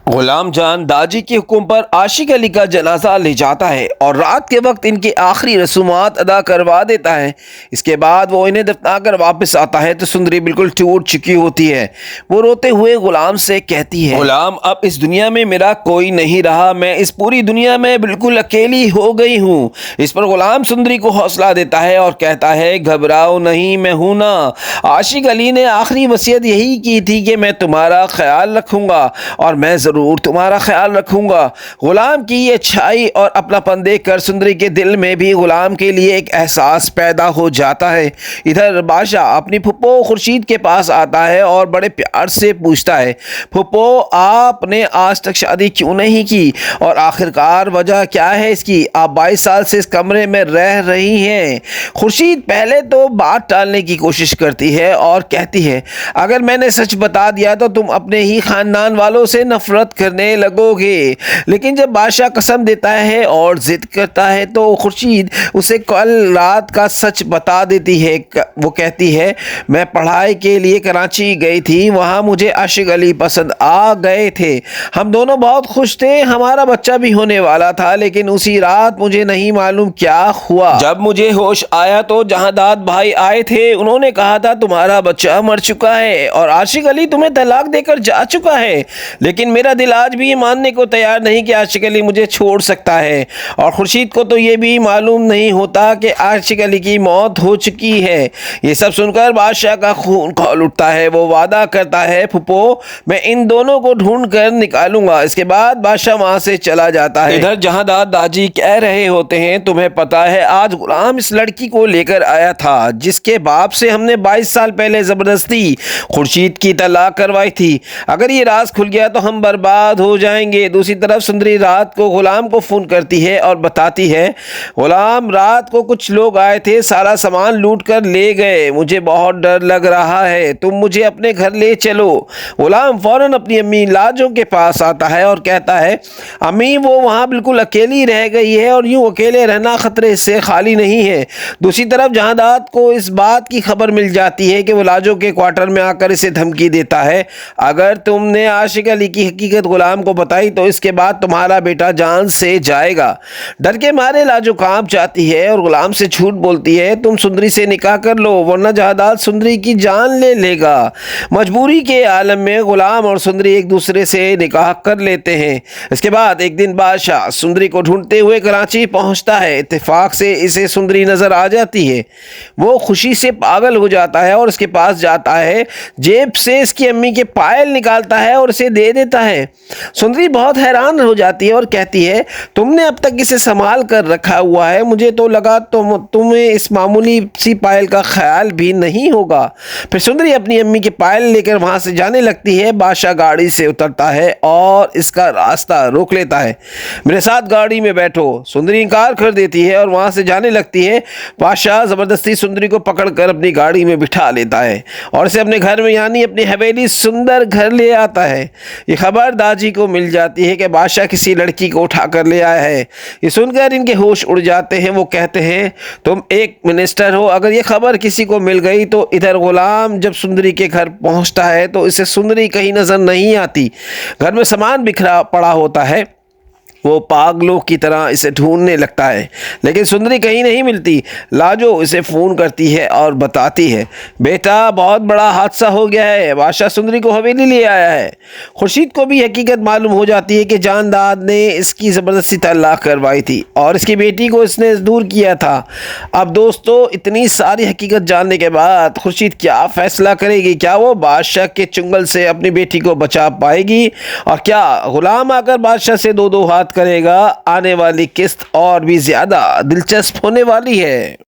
गुलाम जान दाजी के हुक्म पर आशिक अली का जनाजा ले जाता है और रात के वक्त इनकी आखिरी रसूमात अदा करवा देता है। इसके बाद वो इन्हें दफना कर वापस आता है तो सुंदरी बिल्कुल टूट चुकी होती है। वो रोते हुए गुलाम से कहती है, गुलाम अब इस दुनिया में मेरा कोई नहीं रहा, मैं इस पूरी दुनिया में बिल्कुल अकेली हो गई हूँ। इस पर गुलाम सुंदरी को हौसला देता है और कहता है, घबराओ नहीं, मैं हूँ ना। आशिक अली ने आखिरी वसीयत यही की थी कि मैं तुम्हारा ख्याल रखूँगा और मैं ज़रूर तुम्हारा ख्याल रखूँगा। गुलाम की ये अच्छाई और अपनापन देखकर सुंदरी के दिल में भी गुलाम के लिए एक एहसास पैदा हो जाता है। इधर बादशाह अपनी फुप्पो खुर्शीद के पास आता है और बड़े प्यार से पूछता है, फुप्पो आपने आज तक शादी क्यों नहीं की और आखिरकार वजह क्या है इसकी? आप 22 साल से इस कमरे में रह रही हैं। खुर्शीद पहले तो बात टालने की कोशिश करती है और कहती है, अगर मैंने सच बता दिया तो तुम अपने ही खानदान वालों से नफरत करने लगोगे। लेकिन जब बादशाह कसम देता है और जिद करता है तो खुर्शीद उसे कल रात का सच बता देती है। वो कहती है, मैं पढ़ाई के लिए कराची गई थी, वहाँ मुझे आशिक अली पसंद आ गए थे, हम दोनों बहुत खुश थे, हमारा बच्चा भी होने वाला था। लेकिन उसी रात मुझे नहीं मालूम क्या हुआ, जब मुझे होश आया तो जहांदाद भाई आए थे, उन्होंने कहा था तुम्हारा बच्चा मर चुका है और आशिक अली तुम्हें तलाक देकर जा चुका है। लेकिन मेरा दिल आज भी ये मानने को तैयार नहीं कि आशिक अली मुझे छोड़ सकता है। और खुर्शीद को तो ये भी मालूम नहीं होता कि आशिक अली की मौत हो चुकी है। ये सब सुनकर बादशाह का खून खौल उठता है। वो वादा करता है, फुप्पो मैं इन दोनों को ढूंढ कर निकालूंगा। इसके बाद बादशाह वहां से चला जाता है। इधर जहांदाद दाजी कह रहे होते हैं, तुम्हें पता है आज गुलाम इस लड़की को लेकर आया था जिसके बाप से हमने 22 साल पहले जबरदस्ती खुर्शीद की तलाक करवाई थी। अगर ये राज खुल गया तो हम बर्बाद हो जाएंगे। दूसरी तरफ सुंदरी रात को गुलाम को फ़ोन करती है और बताती है, गुलाम रात को कुछ लोग आए थे, सारा सामान लूट कर ले गए, मुझे बहुत डर लग रहा है, तुम मुझे अपने घर ले चलो। गुलाम फ़ौरन अपनी अम्मी लाजों के पास आता है और कहता है, अम्मी वो वहाँ बिल्कुल अकेली रह गई है और यूँ अकेले रहना ख़तरे से खाली नहीं है। दूसरी तरफ जहांदाद को इस बात की खबर मिल जाती है कि वो लाजों के क्वार्टर में आकर इसे धमकी देता है, अगर तुमने आशिक अली की हकीकत गुलाम को बताई तो इसके बाद तुम्हारा बेटा जान से जाएगा। डर के मारे लाजो कांप जाती है और गुलाम से झूठ बोलती है, तुम सुंदरी से निकाह कर लो वरना जहांदाद सुंदरी की जान ले लेगा। मजबूरी के आलम में गुलाम और सुंदरी एक दूसरे से निकाह कर लेते हैं। इसके बाद एक दिन बादशाह सुंदरी को ढूंढते हुए कराची पहुंचता है। इत्तेफाक से इसे सुंदरी नजर आ जाती है। वो खुशी से पागल हो जाता है और इसके पास जाता है, जेब से इसकी अम्मी के पायल निकालता है और इसे दे देता है। सुंदरी बहुत हैरान हो जाती है और कहती है, तुमने अब तक इसे संभाल कर रखा हुआ है, मुझे तो लगा तुम्हें इस मामूली सी पायल का ख्याल भी नहीं होगा। फिर सुंदरी अपनी अम्मी के पायल लेकर वहां से जाने लगती है। बादशाह गाड़ी से उतरता है और इसका रास्ता रोक लेता है, मेरे साथ गाड़ी में बैठो। सुंदरी इनकार कर देती है और वहां से जाने लगती है। बादशाह जबरदस्ती सुंदरी को पकड़कर अपनी गाड़ी में बिठा लेता है और इसे अपने घर में यानी अपनी हवेली सुंदर घर ले आता है। ये खबर दाजी को मिल जाती है कि बादशाह किसी लड़की को उठा कर ले आया है। ये सुनकर इनके होश उड़ जाते हैं। वो कहते हैं, तुम एक मिनिस्टर हो, अगर ये खबर किसी को मिल गई तो। इधर गुलाम जब सुंदरी के घर पहुंचता है तो इसे सुंदरी कहीं नजर नहीं आती। घर में सामान बिखरा पड़ा होता है। वो पागलों की तरह इसे ढूंढने लगता है लेकिन सुंदरी कहीं नहीं मिलती। लाजो इसे फ़ोन करती है और बताती है, बेटा बहुत बड़ा हादसा हो गया है, बादशाह सुंदरी को हवेली ले आया है। खुर्शीद को भी हकीकत मालूम हो जाती है कि जहांदाद ने इसकी ज़बरदस्ती तलाक करवाई थी और इसकी बेटी को इसने दूर किया था। अब दोस्तों इतनी सारी हकीकत जानने के बाद खुर्शीद क्या फ़ैसला करेगी? क्या वो बादशाह के चुंगल से अपनी बेटी को बचा पाएगी और क्या गुलाम आकर बादशाह से दो दो हाथ करेगा? आने वाली किस्त और भी ज़्यादा दिलचस्प होने वाली है।